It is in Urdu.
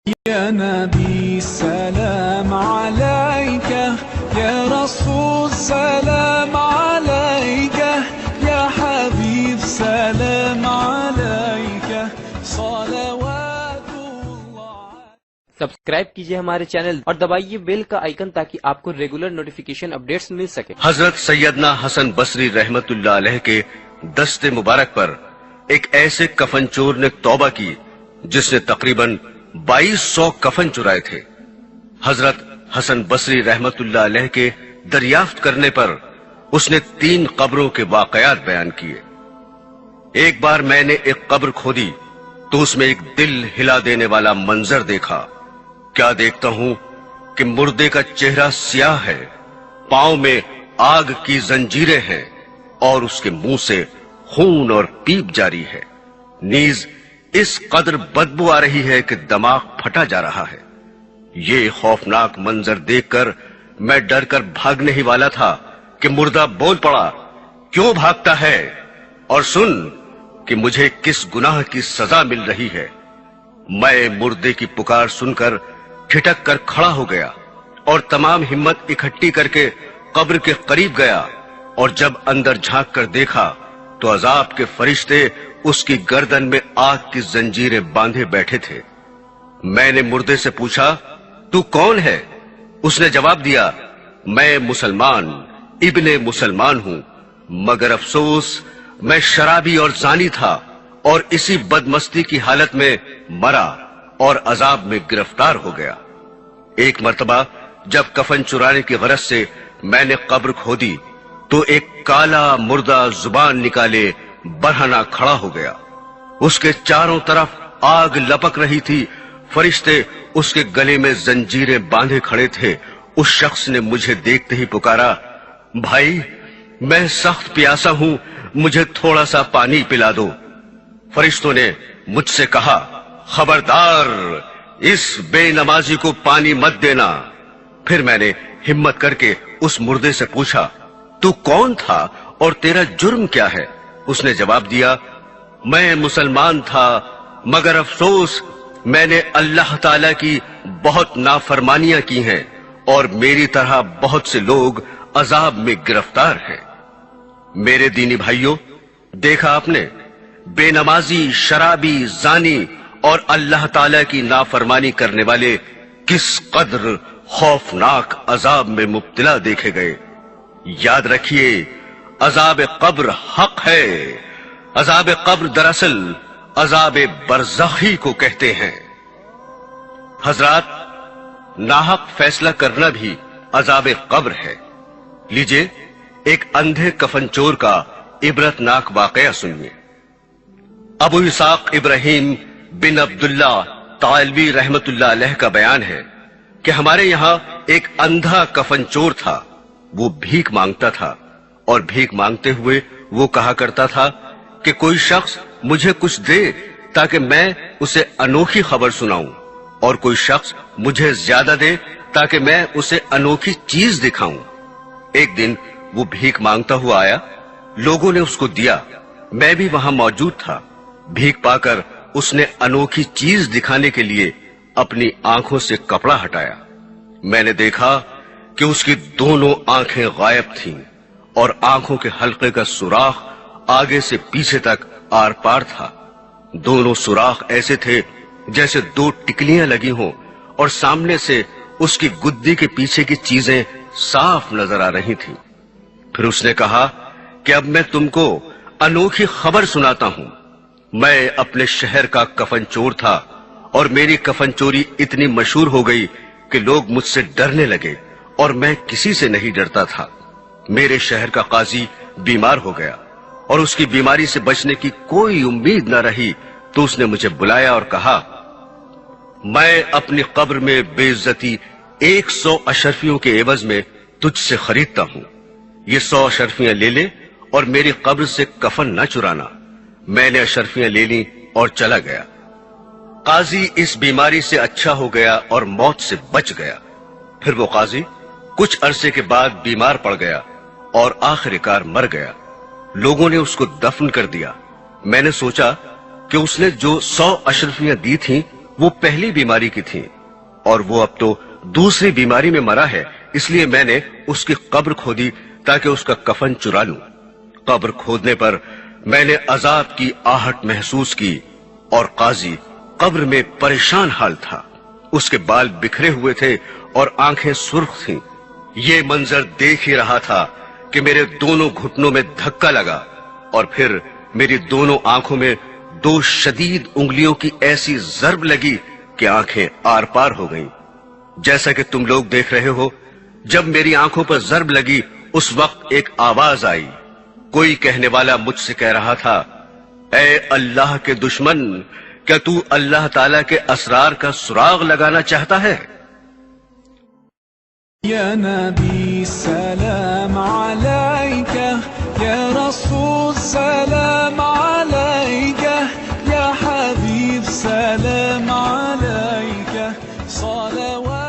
يا نبي سلام عليك يا رسول سلام عليك يا حبيب سلام عليك صلوات الله. سبسکرائب کیجئے ہمارے چینل اور دبائیے بیل کا آئیکن تاکہ آپ کو ریگولر نوٹیفیکیشن اپڈیٹس مل سکے. حضرت سیدنا حسن بصری رحمت اللہ علیہ کے دست مبارک پر ایک ایسے کفن چور نے توبہ کی جس نے تقریباً 2200 کفن چرائے تھے. حضرت حسن بصری رحمت اللہ علیہ کے دریافت کرنے پر اس نے 3 قبروں کے واقعات بیان کیے. ایک بار میں نے ایک قبر کھودی تو اس میں ایک دل ہلا دینے والا منظر دیکھا. کیا دیکھتا ہوں کہ مردے کا چہرہ سیاہ ہے، پاؤں میں آگ کی زنجیریں ہیں اور اس کے منہ سے خون اور پیپ جاری ہے. نیز اس قدر بدبو آ رہی ہے کہ دماغ پھٹا جا رہا ہے. یہ خوفناک منظر دیکھ کر میں ڈر کر بھاگنے ہی والا تھا کہ مردہ بول پڑا، کیوں بھاگتا ہے؟ اور سن کہ مجھے کس گناہ کی سزا مل رہی ہے. میں مردے کی پکار سن کر ٹھٹک کر کھڑا ہو گیا اور تمام ہمت اکٹھی کر کے قبر کے قریب گیا، اور جب اندر جھانک کر دیکھا تو عذاب کے فرشتے اس کی گردن میں آگ کی زنجیریں باندھے بیٹھے تھے. میں نے مردے سے پوچھا، تو کون ہے؟ اس نے جواب دیا، میں مسلمان ابن مسلمان ہوں، مگر افسوس میں شرابی اور زانی تھا اور اسی بدمستی کی حالت میں مرا اور عذاب میں گرفتار ہو گیا. ایک مرتبہ جب کفن چرانے کی غرض سے میں نے قبر کھودی تو ایک کالا مردہ زبان نکالے برہنہ کھڑا ہو گیا. اس کے چاروں طرف آگ لپک رہی تھی. فرشتے اس کے گلے میں زنجیریں باندھے کھڑے تھے. اس شخص نے مجھے دیکھتے ہی پکارا، بھائی میں سخت پیاسا ہوں، مجھے تھوڑا سا پانی پلا دو. فرشتوں نے مجھ سے کہا، خبردار اس بے نمازی کو پانی مت دینا. پھر میں نے ہمت کر کے اس مردے سے پوچھا، تو کون تھا اور تیرا جرم کیا ہے؟ اس نے جواب دیا، میں مسلمان تھا مگر افسوس میں نے اللہ تعالی کی بہت نافرمانیاں کی ہیں اور میری طرح بہت سے لوگ عذاب میں گرفتار ہیں. میرے دینی بھائیوں، دیکھا آپ نے، بے نمازی، شرابی، زانی اور اللہ تعالی کی نافرمانی کرنے والے کس قدر خوفناک عذاب میں مبتلا دیکھے گئے. یاد رکھیے، عذاب قبر حق ہے. عذاب قبر دراصل عذاب برزخی کو کہتے ہیں. حضرات، ناحق فیصلہ کرنا بھی عذاب قبر ہے. لیجئے ایک اندھے کفن چور کا عبرتناک واقعہ سنیے. ابو اسحاق ابراہیم بن عبداللہ طالبی رحمت اللہ علیہ کا بیان ہے کہ ہمارے یہاں ایک اندھا کفن چور تھا. وہ بھیک مانگتا تھا اور بھیک مانگتے ہوئے وہ کہا کرتا تھا کہ کوئی شخص مجھے کچھ دے تاکہ میں اسے انوکھی خبر سناؤں، اور کوئی شخص مجھے زیادہ دے تاکہ میں اسے انوکھی چیز دکھاؤں. ایک دن وہ بھیک مانگتا ہوا آیا، لوگوں نے اس کو دیا، میں بھی وہاں موجود تھا. بھیک پا کر اس نے انوکھی چیز دکھانے کے لیے اپنی آنکھوں سے کپڑا ہٹایا. میں نے دیکھا کہ اس کی دونوں آنکھیں غائب تھیں اور آنکھوں کے حلقے کا سوراخ آگے سے پیچھے تک آر پار تھا. دونوں سوراخ ایسے تھے جیسے 2 ٹکلیاں لگی ہوں، اور سامنے سے اس کی گدی کے پیچھے کی چیزیں صاف نظر آ رہی تھیں. پھر اس نے کہا کہ اب میں تم کو انوکھی خبر سناتا ہوں. میں اپنے شہر کا کفن چور تھا اور میری کفن چوری اتنی مشہور ہو گئی کہ لوگ مجھ سے ڈرنے لگے اور میں کسی سے نہیں ڈرتا تھا. میرے شہر کا قاضی بیمار ہو گیا اور اس کی بیماری سے بچنے کی کوئی امید نہ رہی تو اس نے مجھے بلایا اور کہا، میں اپنی قبر میں بے عزتی 100 اشرفیوں کے عوض میں تجھ سے خریدتا ہوں. یہ 100 اشرفیاں لے لے اور میری قبر سے کفن نہ چرانا. میں نے اشرفیاں لے لی اور چلا گیا. قاضی اس بیماری سے اچھا ہو گیا اور موت سے بچ گیا. پھر وہ قاضی کچھ عرصے کے بعد بیمار پڑ گیا اور آخر کار مر گیا. لوگوں نے اس کو دفن کر دیا. میں نے سوچا کہ اس نے جو 100 اشرفیاں دی تھیں وہ پہلی بیماری کی تھی اور وہ اب تو دوسری بیماری میں مرا ہے، اس لیے میں نے اس کی قبر کھودی تاکہ اس کا کفن چرا لوں۔ قبر کھودنے پر میں نے عذاب کی آہٹ محسوس کی اور قاضی قبر میں پریشان حال تھا، اس کے بال بکھرے ہوئے تھے اور آنکھیں سرخ تھیں۔ یہ منظر دیکھ ہی رہا تھا کہ میرے دونوں گھٹنوں میں دھکا لگا اور پھر میری دونوں آنکھوں میں دو شدید انگلیوں کی ایسی ضرب لگی کہ آنکھیں آر پار ہو گئیں۔ جیسا کہ تم لوگ دیکھ رہے ہو، جب میری آنکھوں پر ضرب لگی اس وقت ایک آواز آئی، کوئی کہنے والا مجھ سے کہہ رہا تھا، اے اللہ کے دشمن، کیا تو اللہ تعالیٰ کے اسرار کا سراغ لگانا چاہتا ہے؟ یا نبی سلام علیکہ، یا رسول سلام علیکہ، یا حبیب سلام علیکہ، صلوات